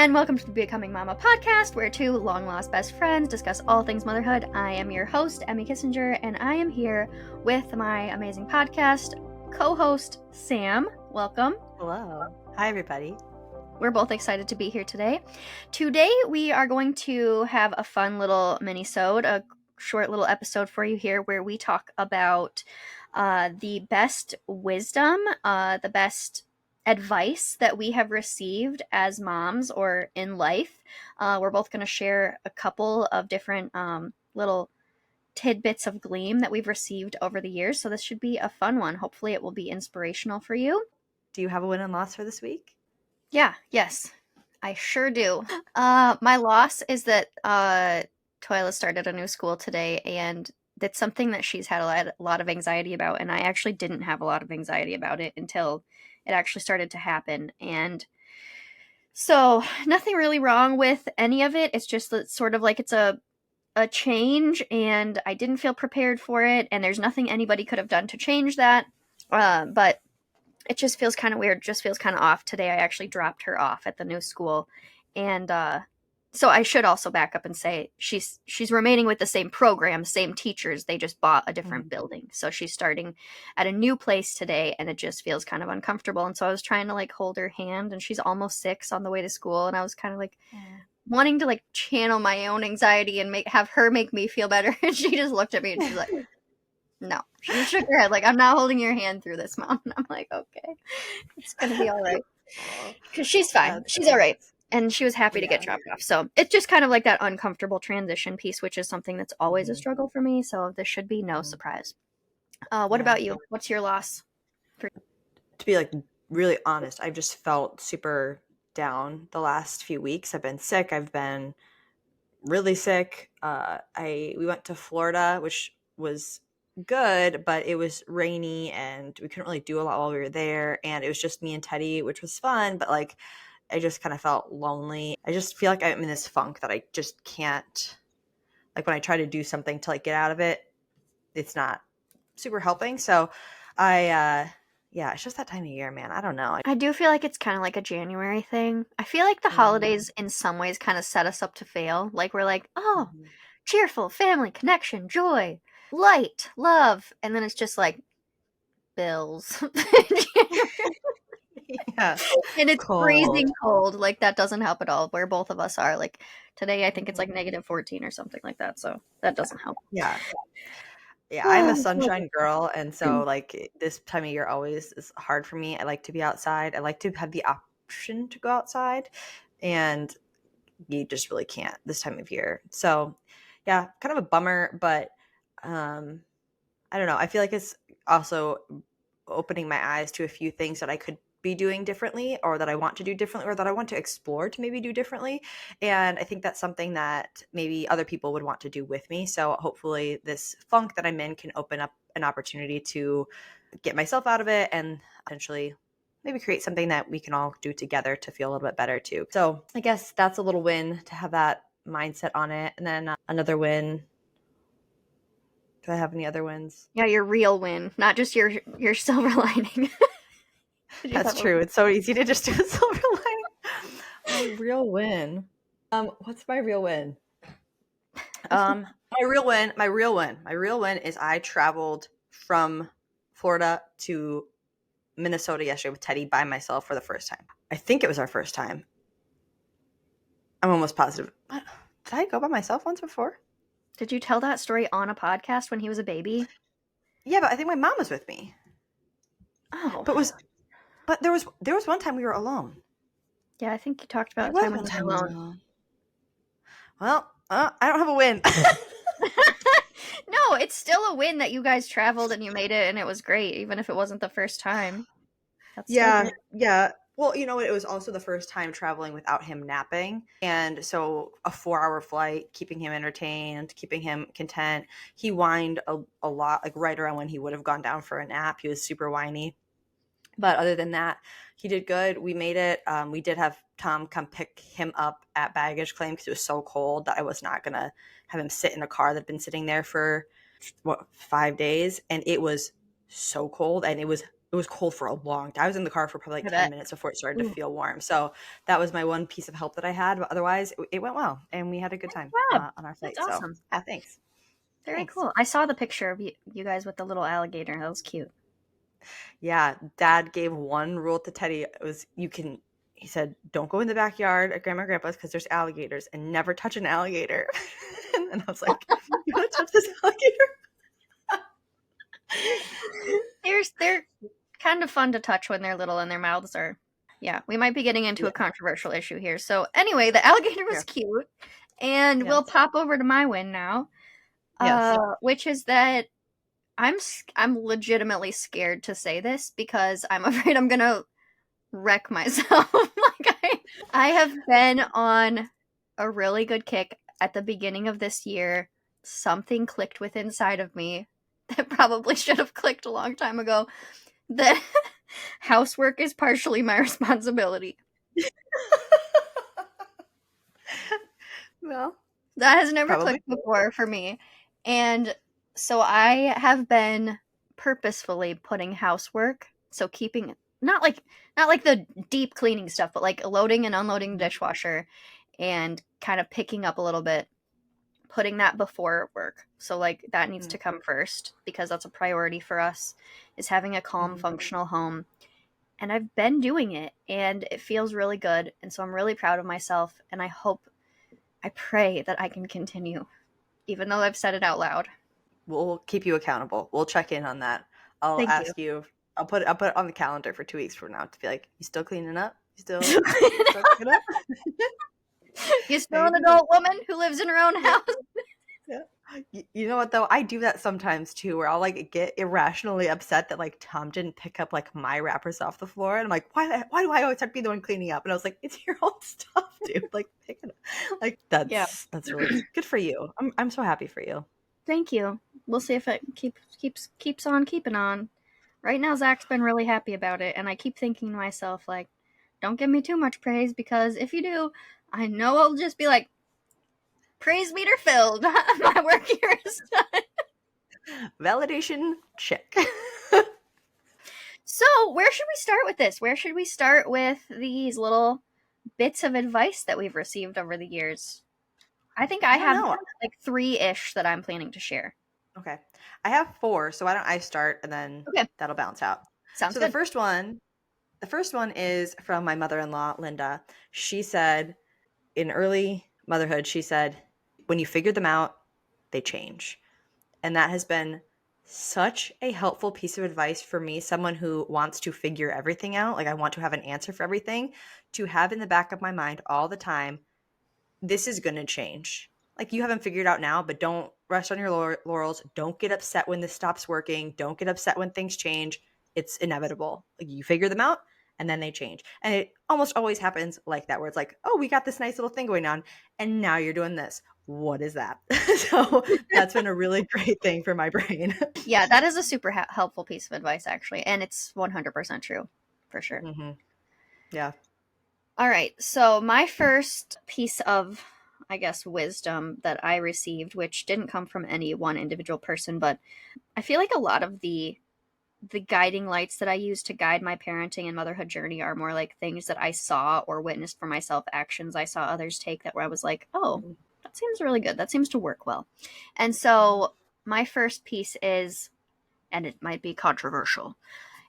and welcome to the Becoming Mama podcast, where two long-lost best friends discuss all things motherhood. I am your host, Emmy Kissinger, and I am here with my amazing podcast co-host, Sam. Welcome. Hello. Hi, everybody. We're both excited to be here today. Today, we are going to have a fun little mini-sode, a short little episode for you here, where we talk about the best wisdom, the best advice that we have received as moms or in life. We're both going to share a couple of different little tidbits of gleam that we've received over the years. So this should be a fun one. Hopefully it will be inspirational for you. Do you have a win and loss for this week? Yes, I sure do. My loss is that Twyla started a new school today, and that's something that she's had a lot of anxiety about, and I actually didn't have a lot of anxiety about it until it actually started to happen. And so nothing really wrong with any of it. It's just sort of like it's a change, and I didn't feel prepared for it, and there's nothing anybody could have done to change that. But it just feels kind of weird, just feels kind of off. Today I actually dropped her off at the new school, and so I should also back up and say she's remaining with the same program, same teachers, they just bought a different building. So she's starting at a new place today, and it just feels kind of uncomfortable. And so I was trying to like hold her hand, and she's almost 6 on the way to school, and I was kind of like wanting to like channel my own anxiety and have her make me feel better. And she just looked at me and she's like, no. She shook her head like, I'm not holding your hand through this, Mom. And I'm like, okay, it's gonna be all right. Because she's fine. She's all right. And she was happy to get dropped off. So it's just kind of like that uncomfortable transition piece, which is something that's always a struggle for me. So this should be no surprise. What about you? What's your loss? To be like really honest, I've just felt super down the last few weeks. I've been sick. I've been really sick. We went to Florida, which was good, but it was rainy and we couldn't really do a lot while we were there. And it was just me and Teddy, which was fun, but like I just kind of felt lonely. I just feel like I'm in this funk that I just can't, like when I try to do something to like get out of it, it's not super helping. So it's just that time of year, man. I don't know. I do feel like it's kind of like a January thing. I feel like the holidays in some ways kind of set us up to fail. Like we're like, oh, cheerful, family, connection, joy, light, love. And then it's just like bills. Yeah. And it's freezing cold. Like that doesn't help at all. Where both of us are. Like today I think it's like -14 or something like that. So that doesn't help. Yeah, I'm a sunshine girl, and so like this time of year always is hard for me. I like to be outside. I like to have the option to go outside, and you just really can't this time of year. So yeah, kind of a bummer, but I don't know. I feel like it's also opening my eyes to a few things that I could be doing differently, or that I want to do differently, or that I want to explore to maybe do differently. And I think that's something that maybe other people would want to do with me. So hopefully this funk that I'm in can open up an opportunity to get myself out of it and potentially maybe create something that we can all do together to feel a little bit better too. So I guess that's a little win to have that mindset on it. And then another win. Do I have any other wins? Yeah, your real win, not just your silver lining. That's true. It's so easy to just do a silver lining. My real win. What's my real win? My real win is I traveled from Florida to Minnesota yesterday with Teddy by myself for the first time. I think it was our first time. I'm almost positive. Did I go by myself once before? Did you tell that story on a podcast when he was a baby? Yeah, but I think my mom was with me. Oh. But there was one time we were alone. Yeah, I think you talked about a time when you were alone. Well, I don't have a win. No, it's still a win that you guys traveled and you made it and it was great, even if it wasn't the first time. Yeah. Well, you know what? It was also the first time traveling without him napping. And so a 4-hour flight, keeping him entertained, keeping him content. He whined a lot, like right around when he would have gone down for a nap. He was super whiny. But other than that, he did good. We made it. We did have Tom come pick him up at baggage claim because it was so cold that I was not going to have him sit in a car that had been sitting there for 5 days. And it was so cold, and it was it was cold for a long time. I was in the car for probably like I 10 bet. minutes before it started to Ooh, feel warm. So that was my one piece of help that I had. But otherwise, it went well. And we had a good time wow, on our that's flight. So awesome. yeah, thanks. Very Thanks. cool. I saw the picture of you guys with the little alligator. That was cute. Yeah, dad gave one rule to Teddy. It was he said, don't go in the backyard at grandma and grandpa's because there's alligators and never touch an alligator. And I was like, you want to touch this alligator? They're kind of fun to touch when they're little and their mouths are. Yeah, we might be getting into Yeah. a controversial issue here. So anyway, the alligator was Here. cute, and we'll Yes. pop over to my win now, Yes. which is that I'm legitimately scared to say this because I'm afraid I'm gonna wreck myself. Like I have been on a really good kick at the beginning of this year. Something clicked with inside of me that probably should have clicked a long time ago. That housework is partially my responsibility. Well, That has never probably. clicked before for me. And so I have been purposefully putting housework, so keeping not like the deep cleaning stuff, but like loading and unloading the dishwasher and kind of picking up a little bit, putting that before work. So like that needs Mm-hmm. to come first because that's a priority for us is having a calm, Mm-hmm. functional home. And I've been doing it and it feels really good. And so I'm really proud of myself and I pray that I can continue even though I've said it out loud. We'll keep you accountable. We'll check in on that. I'll Thank you. ask you. I'll put it on the calendar for 2 weeks from now to be like, you still cleaning up? You still cooking up? You're How still you an doing? adult woman who lives in her own Yeah. house. Yeah. You know what though? I do that sometimes too, where I'll like get irrationally upset that like Tom didn't pick up like my wrappers off the floor, and I'm like, why do I always have to be the one cleaning up? And I was like, it's your own stuff, dude. Like pick it up. Like Yeah. that's really good for you. I'm so happy for you. Thank you. We'll see if it keeps on keeping on. Right now, Zach's been really happy about it, and I keep thinking to myself, like, don't give me too much praise because if you do, I know I'll just be like, praise meter filled. My work here is done. Validation check. So, where should we start with this? Where should we start with these little bits of advice that we've received over the years? I think I I don't have know. like three ish that I'm planning to share. Okay. I have four, so why don't I start and then Okay, that'll bounce out. sounds So good. the first one is from my mother-in-law, Linda. She said in early motherhood, she said, when you figure them out, they change. And that has been such a helpful piece of advice for me, someone who wants to figure everything out. Like I want to have an answer for everything, to have in the back of my mind all the time, this is going to change. Like you haven't figured out now, but don't rest on your laurels. Don't get upset when this stops working. Don't get upset when things change. It's inevitable. Like you figure them out and then they change. And it almost always happens like that, where it's like, oh, we got this nice little thing going on. And now you're doing this. What is that? So that's been a really great thing for my brain. Yeah, that is a super helpful piece of advice, actually, and it's 100% true, for sure. Hmm. Yeah. All right, so my first piece of, I guess, wisdom that I received, which didn't come from any one individual person, but I feel like a lot of the guiding lights that I use to guide my parenting and motherhood journey are more like things that I saw or witnessed for myself, actions I saw others take that where I was like, oh, that seems really good. That seems to work well. And so my first piece is, and it might be controversial,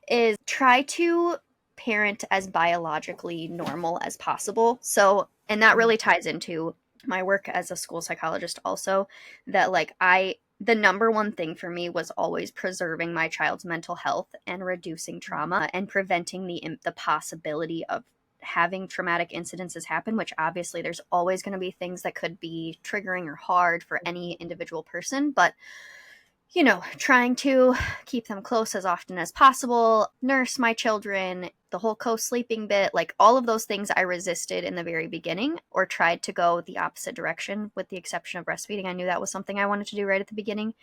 is try to parent as biologically normal as possible. So, and that really ties into my work as a school psychologist also, that like the number one thing for me was always preserving my child's mental health and reducing trauma and preventing the possibility of having traumatic incidences happen, which obviously there's always going to be things that could be triggering or hard for any individual person, but trying to keep them close as often as possible, nurse my children, the whole co-sleeping bit, like all of those things I resisted in the very beginning or tried to go the opposite direction with the exception of breastfeeding. I knew that was something I wanted to do right at the beginning.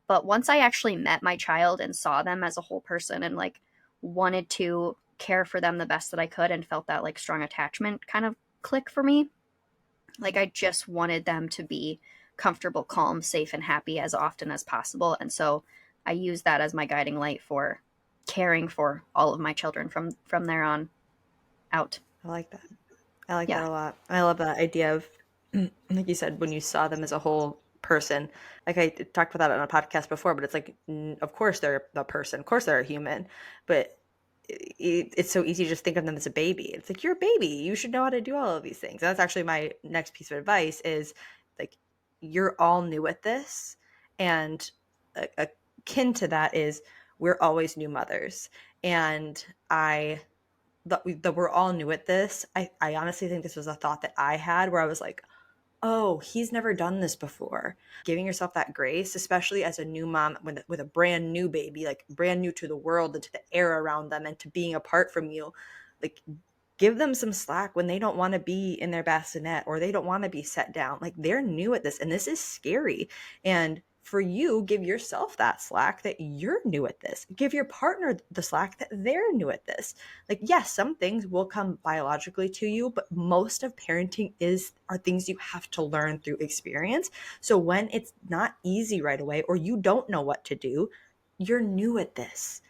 But once I actually met my child and saw them as a whole person and like wanted to care for them the best that I could and felt that like strong attachment kind of click for me, like I just wanted them to be comfortable, calm, safe, and happy as often as possible. And so I use that as my guiding light for caring for all of my children from there on out. I like that. I like that Yeah. a lot. I love that idea of, like you said, when you saw them as a whole person. Like I talked about that on a podcast before, but it's like, of course they're a person, of course they're a human, but it's so easy to just think of them as a baby. It's like, you're a baby, you should know how to do all of these things. And that's actually my next piece of advice is like, you're all new at this, and akin to that is we're always new mothers. And that we're all new at this. I honestly think this was a thought that I had where I was like, oh, he's never done this before. Giving yourself that grace, especially as a new mom with a brand new baby, like brand new to the world and to the air around them and to being apart from you, like give them some slack when they don't want to be in their bassinet or they don't want to be set down. Like they're new at this and this is scary. And for you, give yourself that slack that you're new at this. Give your partner the slack that they're new at this. Like, yes, some things will come biologically to you, but most of parenting are things you have to learn through experience. So when it's not easy right away or you don't know what to do, you're new at this.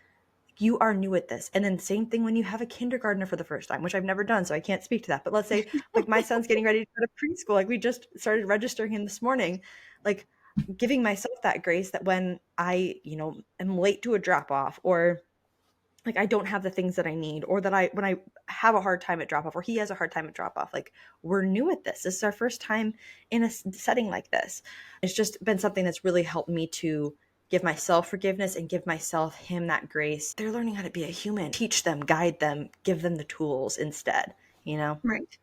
You are new at this. And then same thing when you have a kindergartner for the first time, which I've never done, so I can't speak to that. But let's say like my son's getting ready to go to preschool, like we just started registering him this morning, like giving myself that grace that when I, am late to a drop off or like I don't have the things that I need or that when I have a hard time at drop off or he has a hard time at drop off, like we're new at this. This is our first time in a setting like this. It's just been something that's really helped me to give myself forgiveness and give myself him that grace. They're learning how to be a human. Teach them, guide them, give them the tools instead, you know? Right.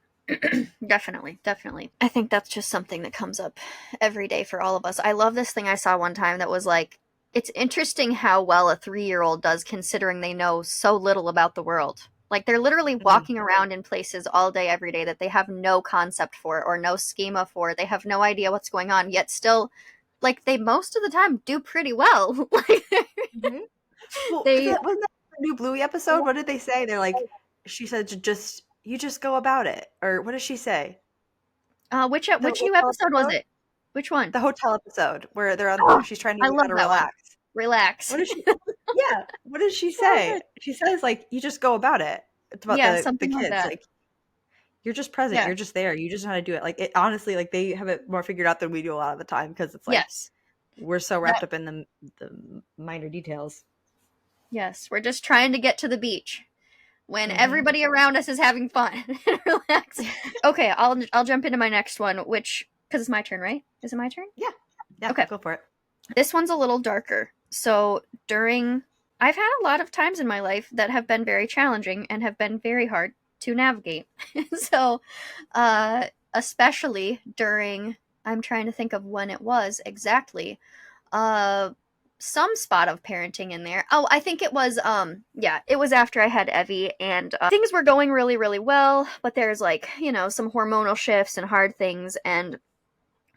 Definitely, definitely. I think that's just something that comes up every day for all of us. I love this thing I saw one time that was like, it's interesting how well a 3-year-old does considering they know so little about the world. Like they're literally Mhm. walking around in places all day, every day that they have no concept for or no schema for. They have no idea what's going on, yet still, like they most of the time do pretty well. Like Mhm. Well, they, wasn't that the new Bluey episode? What did they say? They're like, she said, you just go about it. Or what does she say? The which new hotel episode was episode? it? Which one? The hotel episode where Oh, she's trying to I learn how love to that one. relax. Relax. What does she Yeah, what does she So say? good. She says, like, "You just go about it." It's about Yeah, the something like kids, that. like, you're just present, Yeah. you're just there, you just know how to do it. Like, it honestly, like, they have it more figured out than we do a lot of the time because it's like, Yes. we're so wrapped That up in the minor details. yes, we're just trying to get to the beach when Mhm. everybody around us is having fun and relax. Okay, I'll jump into my next one, which because it's my turn, right? Is it my turn? Yeah. Yeah, Okay. go for it. This one's a little darker. So, I've had a lot of times in my life that have been very challenging and have been very hard to navigate. So, especially during, I'm trying to think of when it was exactly. Uh, some spot of parenting in there. Oh, I think it was yeah, it was after I had Evie and things were going really really well, but there's like, some hormonal shifts and hard things, and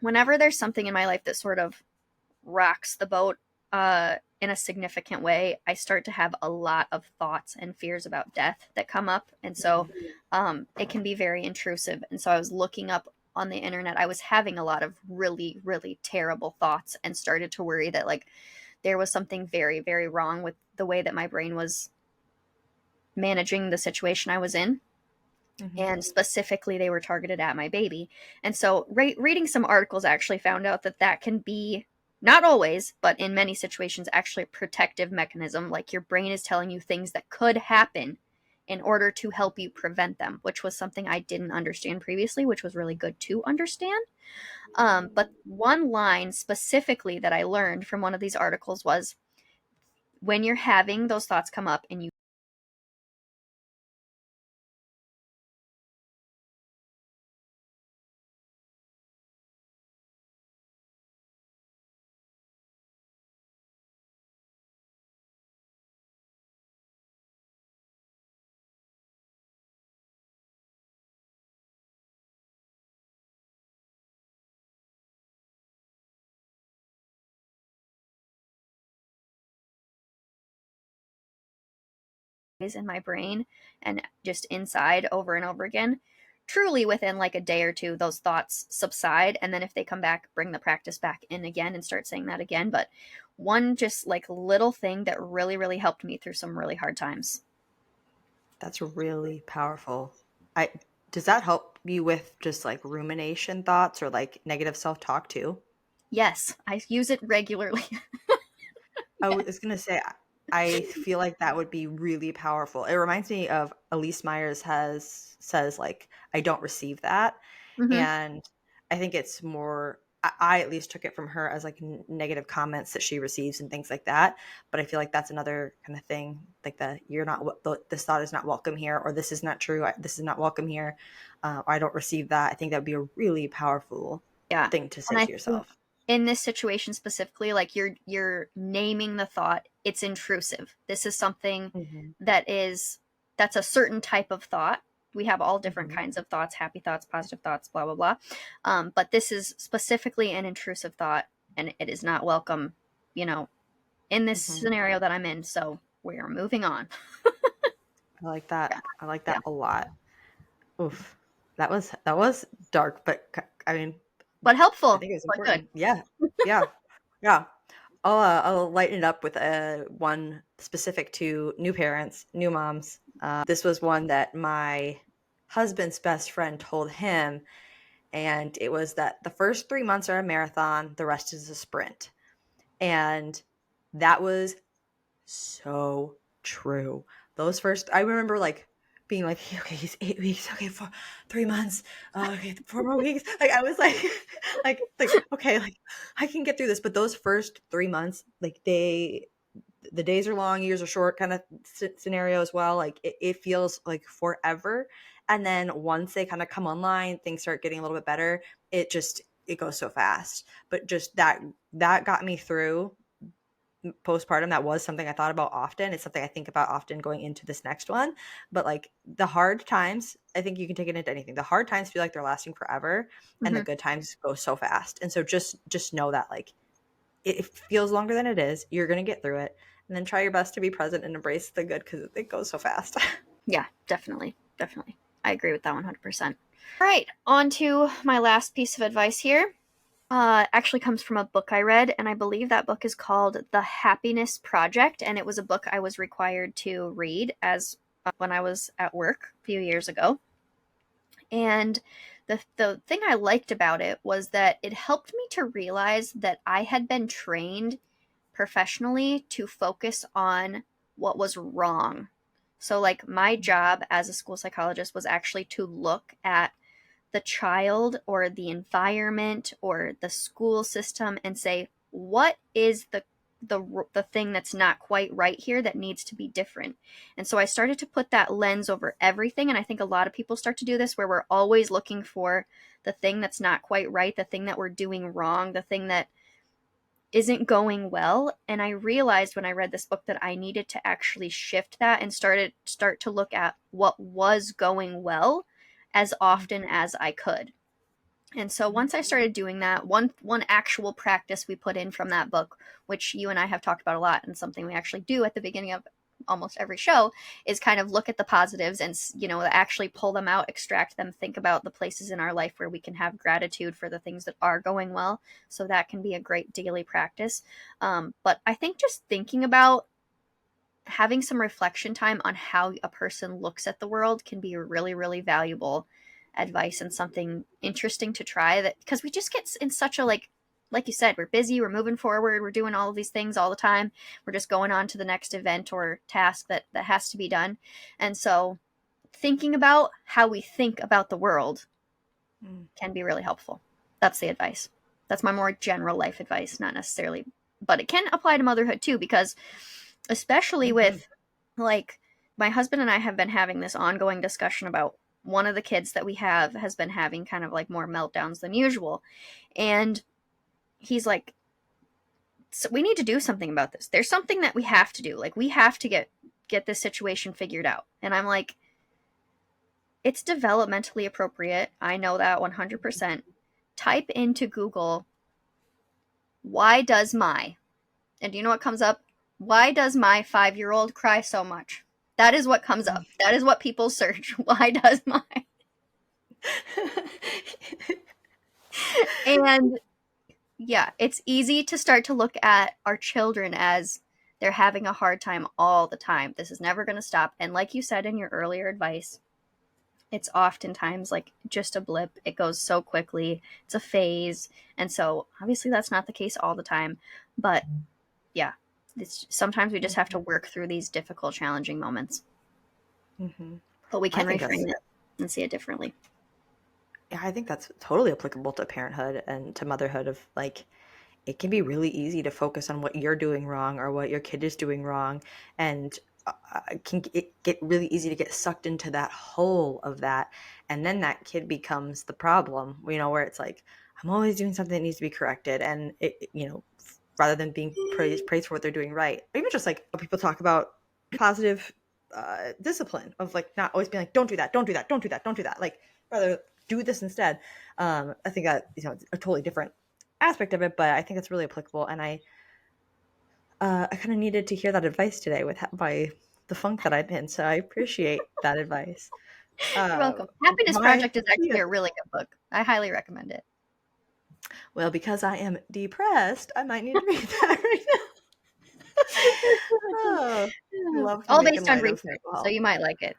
whenever there's something in my life that sort of rocks the boat in a significant way, I start to have a lot of thoughts and fears about death that come up. And so it can be very intrusive. And so I was looking up on the internet. I was having a lot of really, really terrible thoughts and started to worry that, like, there was something very, very wrong with the way that my brain was managing the situation I was in. Mhm. And specifically, they were targeted at my baby. And so, reading some articles, actually found out that that can be, not always, but in many situations, actually a protective mechanism. Like your brain is telling you things that could happen in order to help you prevent them, which was something I didn't understand previously, which was really good to understand. But one line specifically that I learned from one of these articles was, when you're having those thoughts come up and you in my brain and just inside over and over again, truly within like a day or two, those thoughts subside. And then if they come back, bring the practice back in again and start saying that again. But one just like little thing that really, really helped me through some really hard times. That's really powerful. I Does that help you with just like rumination thoughts or like negative self-talk too? Yes, I use it regularly. I Yeah. was gonna say, I feel like that would be really powerful. It reminds me of Elise Myers has says like, I don't receive that, Hmm. and I think it's more. I at least took it from her as like negative comments that she receives and things like that. But I feel like that's another kind of thing, like the you're not this thought is not welcome here, or this is not true. This is not welcome here. Or I don't receive that. I think that would be a really powerful Yeah. thing to say And to I think yourself. in this situation specifically, like you're naming the thought, it's intrusive. This is something Hmm. that is that's a certain type of thought. We have all different Hmm. kinds of thoughts, happy thoughts, positive thoughts, blah blah blah. But this is specifically an intrusive thought, and it is not welcome, you know, in this Hmm. scenario that I'm in. So we are moving on. I like that. Yeah, I like yeah. that a lot. Oof. That was dark, but I mean, But I helpful, think it was but good. important. Yeah. Yeah. Yeah. I'll lighten it up with one specific to new parents, new moms. This was one that my husband's best friend told him, and it was that the first 3 months are a marathon, the rest is a sprint. And that was so true. Those first, I remember like being like, okay, he's 8 weeks. Okay, 3 months. Okay, 4 more weeks. Like I was like, okay, like I can get through this. But those first 3 months, like the days are long, years are short, kind of scenario as well. Like it feels like forever. And then once they kind of come online, things start getting a little bit better. It goes so fast. But just that got me through postpartum. That was something I thought about often. It's something I think about often going into this next one. But like the hard times, I think you can take it into anything. The hard times feel like they're lasting forever, and the Hmm. good times go so fast. And so just know that like it feels longer than it is. You're gonna get through it, and then try your best to be present and embrace the good because it goes so fast. Yeah, definitely, definitely. I agree with that 100%. All right, on to my last piece of advice here. Actually comes from a book I read, and I believe that book is called The Happiness Project, and it was a book I was required to read as when I was at work a few years ago. And the thing I liked about it was that it helped me to realize that I had been trained professionally to focus on what was wrong. So like my job as a school psychologist was actually to look at the child or the environment or the school system and say what is the thing that's not quite right here that needs to be different. And so I started to put that lens over everything, and I think a lot of people start to do this where we're always looking for the thing that's not quite right, the thing that we're doing wrong, the thing that isn't going well. And I realized when I read this book that I needed to actually shift that and start to look at what was going well as often as I could. And so once I started doing that, one actual practice we put in from that book, which you and I have talked about a lot, and something we actually do at the beginning of almost every show, is kind of look at the positives and actually pull them out, extract them, think about the places in our life where we can have gratitude for the things that are going well. So that can be a great daily practice. But I think just thinking about having some reflection time on how a person looks at the world can be really, really valuable advice and something interesting to try, that because we just get in such a like you said, we're busy, we're moving forward, we're doing all of these things all the time, we're just going on to the next event or task that has to be done. And so thinking about how we think about the world can be really helpful. That's the advice. That's my more general life advice, not necessarily, but it can apply to motherhood too, because especially Mm-hmm. with like my husband and I have been having this ongoing discussion about one of the kids that we have has been having kind of like more meltdowns than usual. And he's like, so we need to do something about this. There's something that we have to do. Like we have to get this situation figured out. And I'm like, it's developmentally appropriate. I know that 100%. Type into Google, why does my, and do you know what comes up? Why does my 5-year old cry so much? That is what comes up. That is what people search. Why does my? And yeah, it's easy to start to look at our children as they're having a hard time all the time. This is never going to stop. And like you said in your earlier advice, it's oftentimes like just a blip. It goes so quickly. It's a phase. And so obviously that's not the case all the time. But yeah, it's sometimes we just have to work through these difficult, challenging moments. Mm-hmm. But we I can think that's reframe it and see it differently. yeah, I think that's totally applicable to parenthood and to motherhood of like it can be really easy to focus on what you're doing wrong or what your kid is doing wrong and it get really easy to get sucked into that hole of that and then that kid becomes the problem, you know, where it's like I'm always doing something that needs to be corrected and you know, rather than being praised for what they're doing right. Or even just like people talk about positive discipline of like not always being like don't do that, don't do that, don't do that, don't do that, like rather do this instead. I think that, you know, it's a totally different aspect of it, but I think it's really applicable. And I kind of needed to hear that advice today with by the funk that I'm in. So I appreciate that advice. You're Uh, welcome. Happiness my Project is yeah. actually a really good book. I highly recommend it. Well, because I am depressed, I might need to read that right now. Oh, I love All making based on light of research, mental so health. you might like it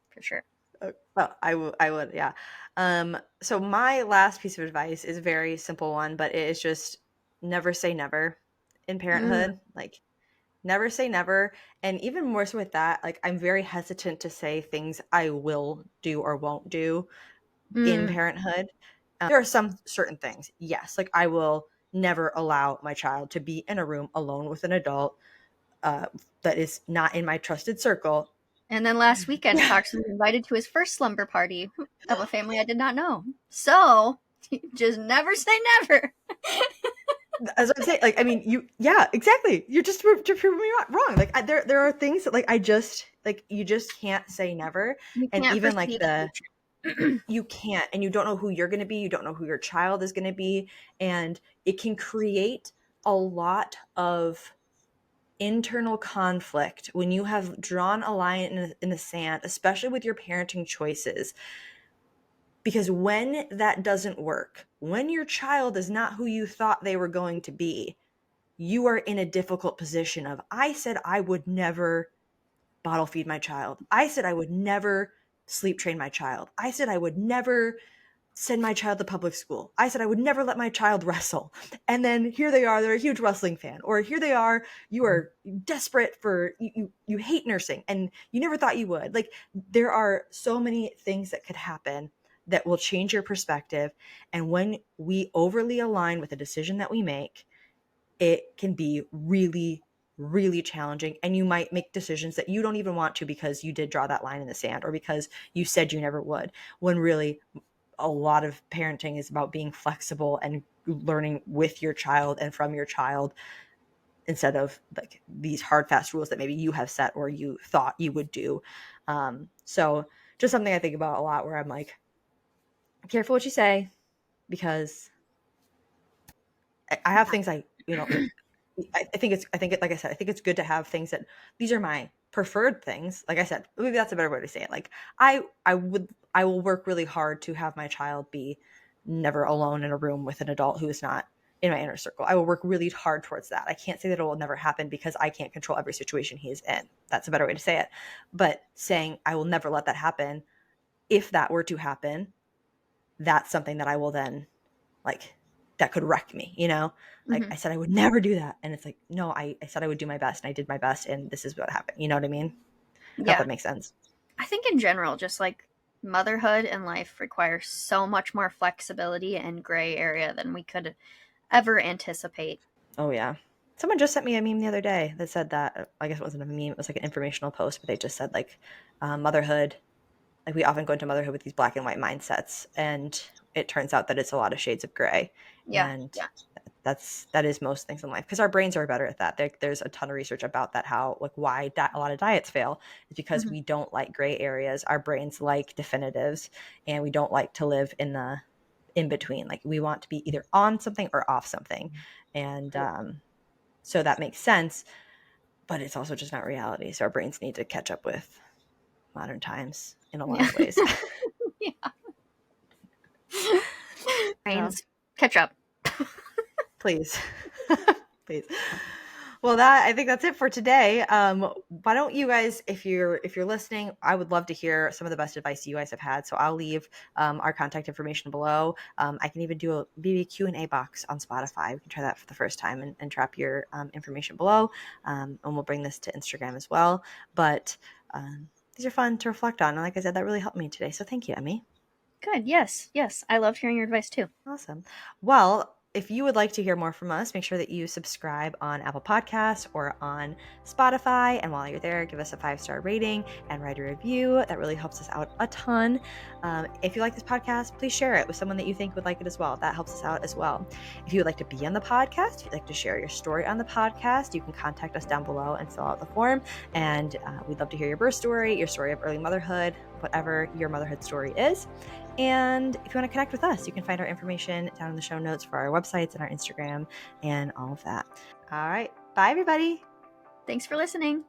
for sure. Well, I would, yeah. So my last piece of advice is a very simple one, but it is just never say never in Mm, parenthood. Like never say never. And even more so with that, like I'm very hesitant to say things I will do or won't do in mm. parenthood. There are some certain things, yes, like I will never allow my child to be in a room alone with an adult uh, that is not in my trusted circle. And then last weekend, Yeah, Cox was invited to his first slumber party of a family I did not know. So just never say never. as I'm saying, like I mean, yeah, exactly. You're just proving me wrong. Like there are things that like I just like you just can't say never, You and can't even foresee like the the future. you can't, and you don't know who you're going to be, you don't know who your child is going to be, and it can create a lot of internal conflict when you have drawn a line in the sand, especially with your parenting choices. Because when that doesn't work, when your child is not who you thought they were going to be, you are in a difficult position of I said I would never bottle feed my child. I said I would never sleep train my child. I said I would never send my child to public school. I said I would never let my child wrestle. And then here they are, they're a huge wrestling fan. Or here they are, you are desperate for you hate nursing and you never thought you would. Like there are so many things that could happen that will change your perspective. And when we overly align with a decision that we make, it can be really really challenging and you might make decisions that you don't even want to because you did draw that line in the sand or because you said you never would, when really a lot of parenting is about being flexible and learning with your child and from your child instead of like these hard fast rules that maybe you have set or you thought you would do. So just something I think about a lot where I'm like careful what you say because I have things I, you know, I think like I said, I think it's good to have things that these are my preferred things. Like I said, maybe that's a better way to say it. Like I will work really hard to have my child be never alone in a room with an adult who is not in my inner circle. I will work really hard towards that. I can't say that it will never happen because I can't control every situation he is in. That's a better way to say it. But saying I will never let that happen, if that were to happen, that's something that I will then like that could wreck me, you know? Like Hmm. I said I would never do that. And it's like, no, I said I would do my best and I did my best and this is what happened. You know what I mean? I hope Yeah. that makes sense. I think in general, just like motherhood and life requires so much more flexibility and gray area than we could ever anticipate. Oh yeah. Someone just sent me a meme the other day that said that I guess it wasn't a meme, it was like an informational post, but they just said like motherhood, like we often go into motherhood with these black and white mindsets and it turns out that it's a lot of shades of gray. Yeah. And that is most things in life because our brains are better at that. There's a ton of research about that, how like why a lot of diets fail is because Hmm. we don't like gray areas. Our brains like definitives and we don't like to live in the in between. Like we want to be either on something or off something. And so that makes sense, but it's also just not reality. So our brains need to catch up with modern times in a lot Yeah. of ways. Yeah. No, Brains, catch up. please. Please. Well, I think that's it for today. Why don't you guys, if you're listening, I would love to hear some of the best advice you guys have had. So I'll leave our contact information below. I can even do a maybe Q&A box on Spotify. We can try that for the first time and drop your information below. And we'll bring this to Instagram as well. But these are fun to reflect on. And like I said, that really helped me today. So thank you, Emmy. Good. Yes. Yes. I loved hearing your advice too. Awesome. Well, if you would like to hear more from us, make sure that you subscribe on Apple Podcasts or on Spotify. And while you're there, give us a 5-star rating and write a review. That really helps us out a ton. If you like this podcast, please share it with someone that you think would like it as well. That helps us out as well. If you would like to be on the podcast, if you'd like to share your story on the podcast, you can contact us down below and fill out the form. And we'd love to hear your birth story, your story of early motherhood, whatever your motherhood story is. And if you want to connect with us, you can find our information down in the show notes for our websites and our Instagram and all of that. All right. Bye, everybody. Thanks for listening.